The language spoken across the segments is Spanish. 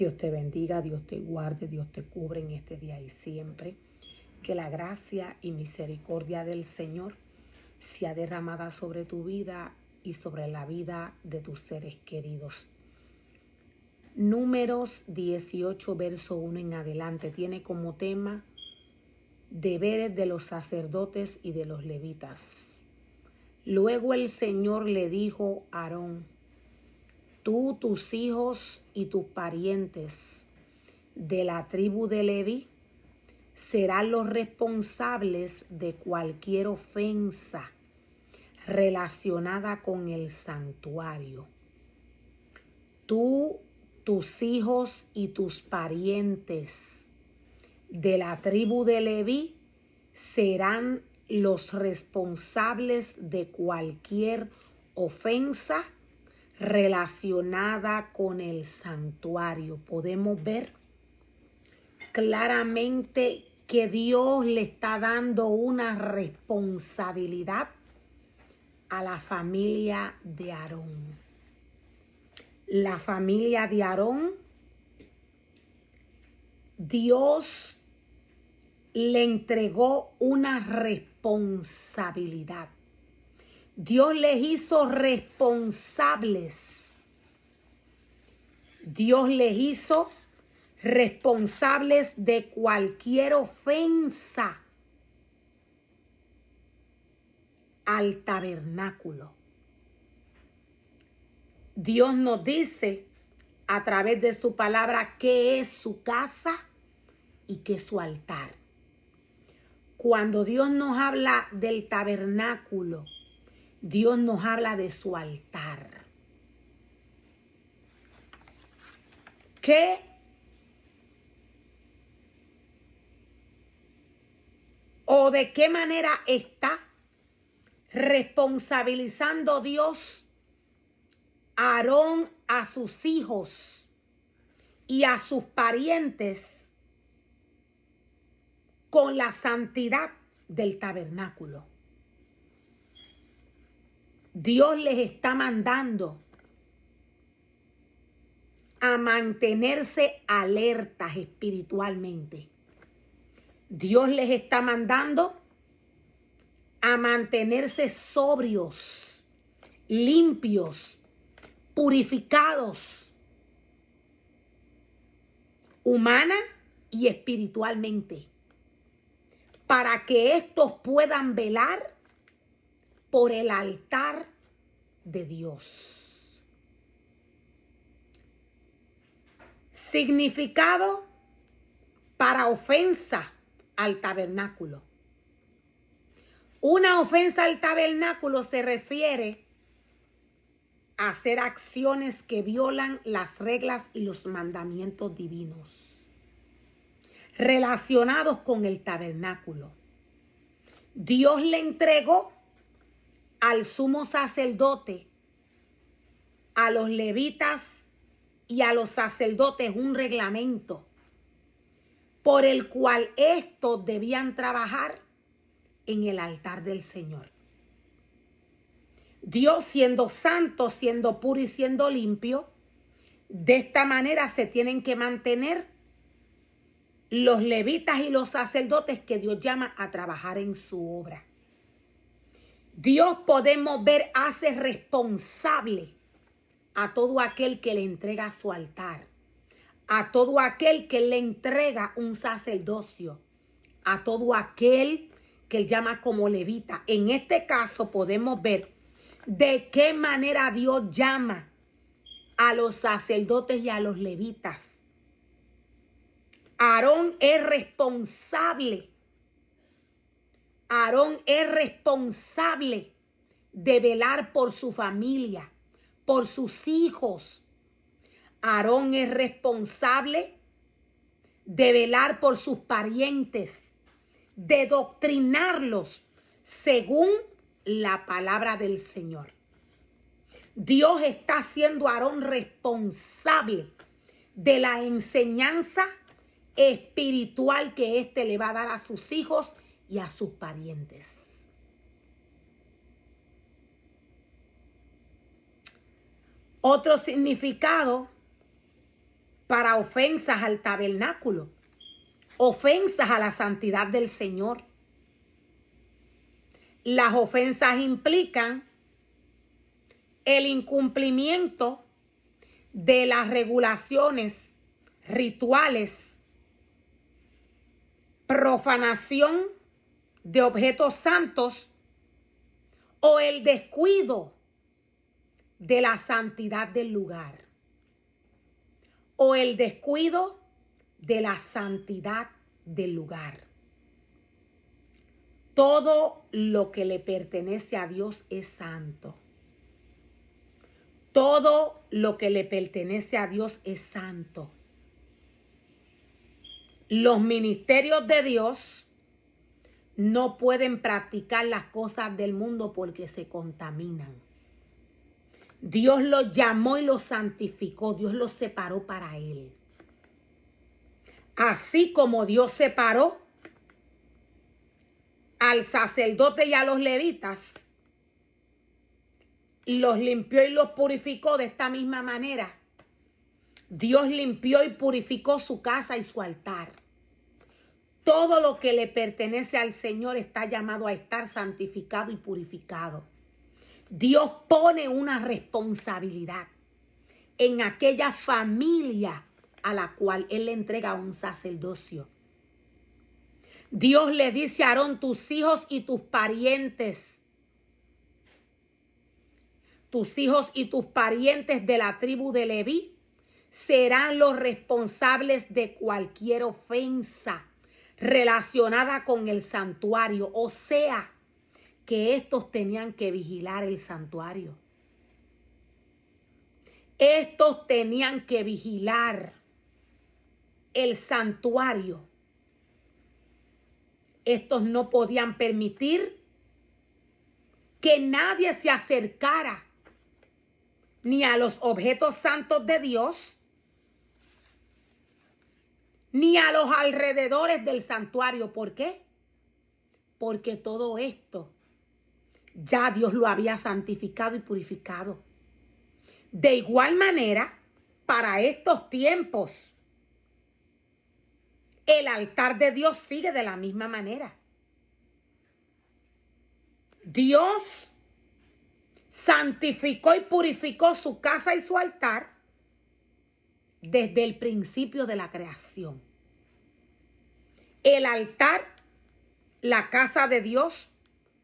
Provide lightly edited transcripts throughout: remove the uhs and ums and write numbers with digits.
Dios te bendiga, Dios te guarde, Dios te cubre en este día y siempre. Que la gracia y misericordia del Señor sea derramada sobre tu vida y sobre la vida de tus seres queridos. Números 18, verso 1 en adelante, tiene como tema deberes de los sacerdotes y de los levitas. Luego el Señor le dijo a Aarón: tú, tus hijos y tus parientes de la tribu de Leví serán los responsables de cualquier ofensa relacionada con el santuario. Tú, tus hijos y tus parientes de la tribu de Leví serán los responsables de cualquier ofensa relacionada con el santuario. Podemos ver claramente que Dios le está dando una responsabilidad a la familia de Aarón. La familia de Aarón, Dios le entregó una responsabilidad. Dios les hizo responsables. Dios les hizo responsables de cualquier ofensa al tabernáculo. Dios nos dice a través de su palabra qué es su casa y qué es su altar. Cuando Dios nos habla del tabernáculo, Dios nos habla de su altar. ¿Qué o de qué manera está responsabilizando Dios a Aarón, a sus hijos y a sus parientes con la santidad del tabernáculo? Dios les está mandando a mantenerse alertas espiritualmente. Dios les está mandando a mantenerse sobrios, limpios, purificados, humana y espiritualmente, para que estos puedan velar por el altar de Dios. Significado para ofensa al tabernáculo. Una ofensa al tabernáculo se refiere a hacer acciones que violan las reglas y los mandamientos divinos relacionados con el tabernáculo. Dios le entregó al sumo sacerdote, a los levitas y a los sacerdotes un reglamento por el cual estos debían trabajar en el altar del Señor. Dios, siendo santo, siendo puro y siendo limpio, de esta manera se tienen que mantener los levitas y los sacerdotes que Dios llama a trabajar en su obra. Dios, podemos ver, hace responsable a todo aquel que le entrega su altar, a todo aquel que le entrega un sacerdocio, a todo aquel que él llama como levita. En este caso podemos ver de qué manera Dios llama a los sacerdotes y a los levitas. Aarón es responsable. Aarón es responsable de velar por su familia, por sus hijos. Aarón es responsable de velar por sus parientes, de doctrinarlos según la palabra del Señor. Dios está haciendo a Aarón responsable de la enseñanza espiritual que éste le va a dar a sus hijos y a sus parientes. Otro significado para ofensas al tabernáculo, ofensas a la santidad del Señor. Las ofensas implican el incumplimiento de las regulaciones rituales, profanación de objetos santos o el descuido de la santidad del lugar. O el descuido de la santidad del lugar. Todo lo que le pertenece a Dios es santo. Todo lo que le pertenece a Dios es santo. Los ministerios de Dios no pueden practicar las cosas del mundo porque se contaminan. Dios los llamó y los santificó. Dios los separó para Él. Así como Dios separó al sacerdote y a los levitas, los limpió y los purificó de esta misma manera. Dios limpió y purificó su casa y su altar. Todo lo que le pertenece al Señor está llamado a estar santificado y purificado. Dios pone una responsabilidad en aquella familia a la cual Él le entrega un sacerdocio. Dios le dice a Aarón, tus hijos y tus parientes de la tribu de Leví serán los responsables de cualquier ofensa relacionada con el santuario. O sea, que estos tenían que vigilar el santuario. Estos tenían que vigilar el santuario. Estos no podían permitir que nadie se acercara ni a los objetos santos de Dios, ni a los alrededores del santuario. ¿Por qué? Porque todo esto ya Dios lo había santificado y purificado. De igual manera, para estos tiempos, el altar de Dios sigue de la misma manera. Dios santificó y purificó su casa y su altar desde el principio de la creación. El altar, la casa de Dios,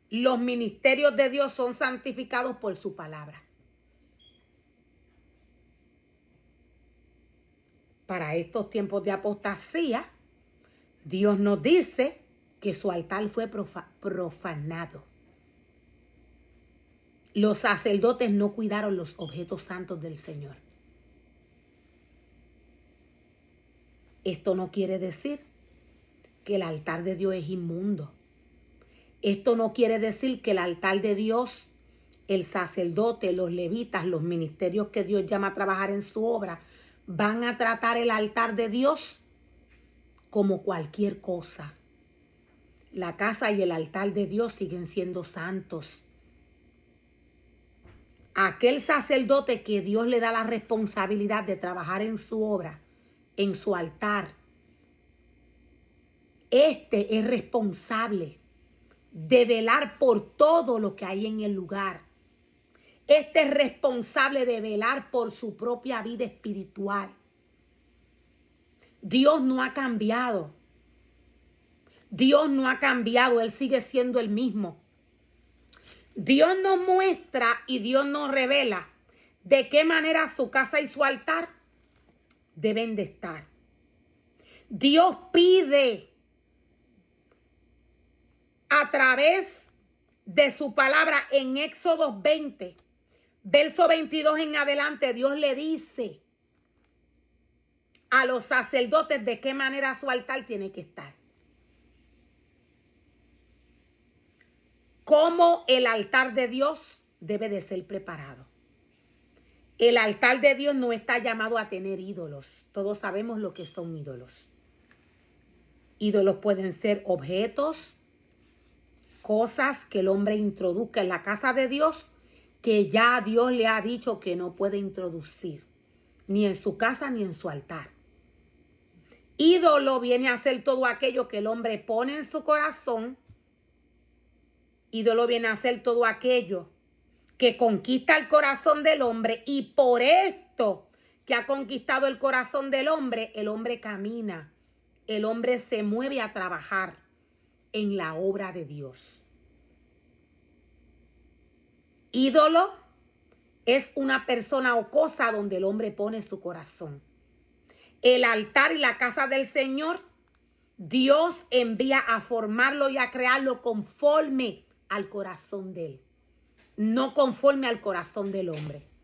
los ministerios de Dios son santificados por su palabra. Para estos tiempos de apostasía, Dios nos dice que su altar fue profanado. Los sacerdotes no cuidaron los objetos santos del Señor. Esto no quiere decir que el altar de Dios es inmundo. Esto no quiere decir que el altar de Dios, el sacerdote, los levitas, los ministerios que Dios llama a trabajar en su obra, van a tratar el altar de Dios como cualquier cosa. La casa y el altar de Dios siguen siendo santos. Aquel sacerdote que Dios le da la responsabilidad de trabajar en su obra, en su altar, este es responsable de velar por todo lo que hay en el lugar. Este es responsable de velar por su propia vida espiritual. Dios no ha cambiado. Dios no ha cambiado. Él sigue siendo el mismo. Dios nos muestra y Dios nos revela de qué manera su casa y su altar deben de estar. Dios pide a través de su palabra en Éxodo 20, verso 22 en adelante, Dios le dice a los sacerdotes de qué manera su altar tiene que estar. Cómo el altar de Dios debe de ser preparado. El altar de Dios no está llamado a tener ídolos. Todos sabemos lo que son ídolos. Ídolos pueden ser objetos, cosas que el hombre introduzca en la casa de Dios que ya Dios le ha dicho que no puede introducir, ni en su casa ni en su altar. Ídolo viene a ser todo aquello que el hombre pone en su corazón. Ídolo viene a ser todo aquello que conquista el corazón del hombre, y por esto que ha conquistado el corazón del hombre, el hombre camina, el hombre se mueve a trabajar en la obra de Dios. Ídolo es una persona o cosa donde el hombre pone su corazón. El altar y la casa del Señor, Dios envía a formarlo y a crearlo conforme al corazón de Él, no conforme al corazón del hombre.